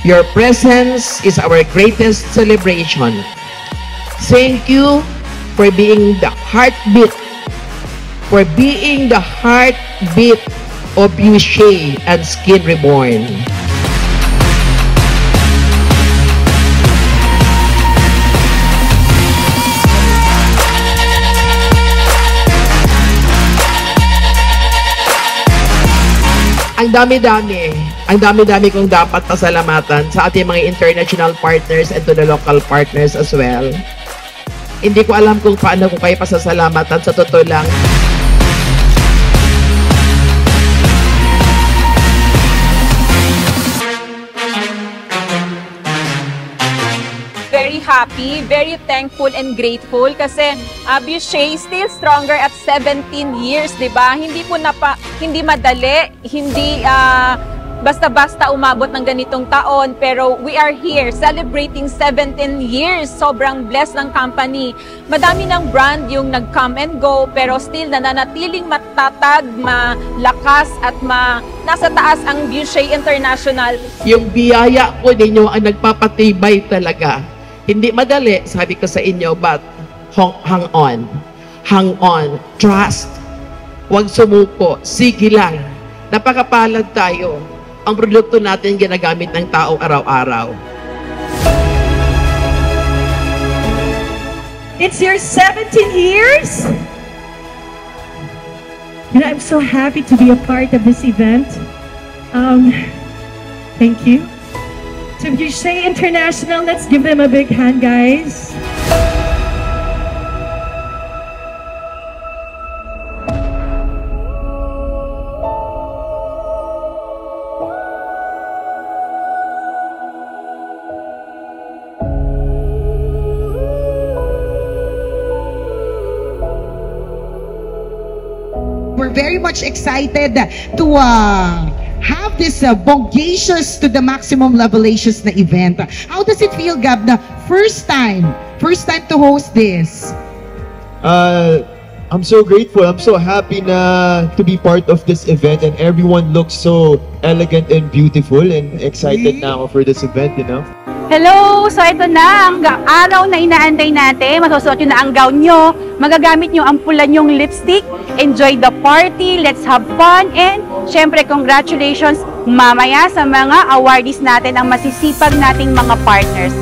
Your presence is our greatest celebration. Thank you for being the heartbeat, of Boucher and Skin Reborn. Ang dami-dami kong dapat pasalamatan sa ating mga international partners and to the local partners as well. Hindi ko alam kung paano ko kayo pasasalamatan, sa totoo lang. Very happy, very thankful and grateful kasi Boucher is still stronger at 17 years, di ba? Hindi madali, hindi basta-basta umabot ng ganitong taon, pero we are here celebrating 17 years. Sobrang blessed ng company. Madami ng brand yung nag-come and go, pero still nananatiling matatag, malakas at nasa taas ang Boucher International. Yung biyaya ko ninyo ang nagpapatibay talaga. Hindi madali, sabi ko sa inyo, but hang on, trust, huwag sumuko, sige lang. Napakapalad tayo. Ang produkto natin ginagamit ng tao araw-araw. It's your 17 years? And I'm so happy to be a part of this event. Thank you. To Boucher International, let's give them a big hand, guys. We're very much excited to have this bodacious to the maximum levelacious na event. How does it feel, Gab, na first time to host this? I'm so grateful. I'm so happy to be part of this event, and everyone looks so elegant and beautiful, and excited na ako for this event, you know? Hello! So ito na, ang araw na inaantay natin. Masusuot nyo na ang gown nyo. Magagamit nyo ang pula nyong lipstick. Enjoy the party. Let's have fun. And syempre, congratulations mamaya sa mga awardees natin, ang masisipag nating mga partners.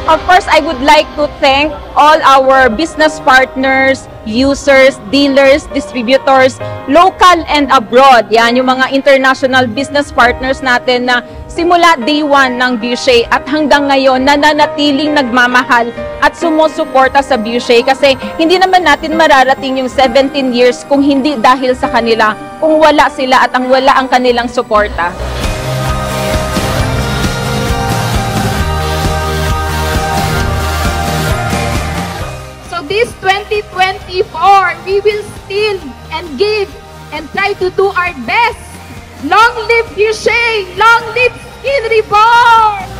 Of course, I would like to thank all our business partners, users, dealers, distributors, local and abroad. Yan, yung mga international business partners natin na simula day 1 ng Boucher at hanggang ngayon nananatiling nagmamahal at sumusuporta sa Boucher, kasi hindi naman natin mararating yung 17 years kung hindi dahil sa kanila, kung wala sila at wala ang kanilang suporta. This 2024, we will still and give and try to do our best. Long live Boucher! Long live Skin Reborn!